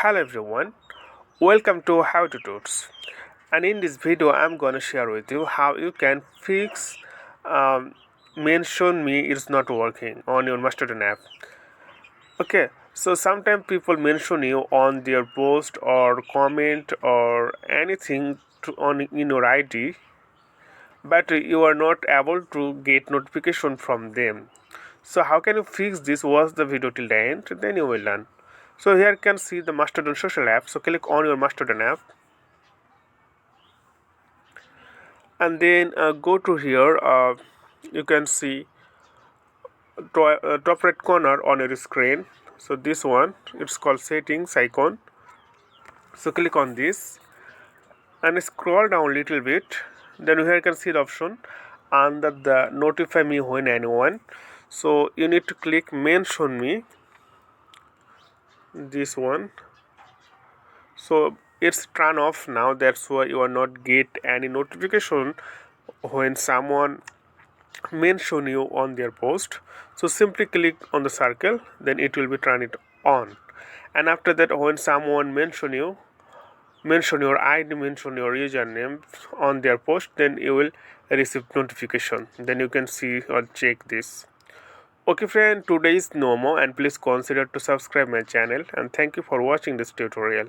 Hello everyone, welcome to How to Tuts. And in this video, I'm gonna share with you how you can fix um, mention me is not working on your Mastodon app. Okay, so sometimes people mention you on their post or comment or anything on in your ID, but you are not able to get notification from them. So how can you fix this? Watch the video till the end, then you will learn. So here you can see the Mastodon social app. So click on your Mastodon app and then go to here. You can see top right corner on your screen. So this one, it's called settings icon. So click on this and scroll down a little bit. Then here you can see the option under the notify me when anyone. So you need to click mention me, this one. So it's turned off now, that's why you are not get any notification when someone mention you on their post. So simply click on the circle, then it will be turn it on. And after that, when someone mention you, mention your ID, mention your username on their post, then you will receive notification. Then you can see or check this. Okay friend, today is no more, and please consider to subscribe my channel, and thank you for watching this tutorial.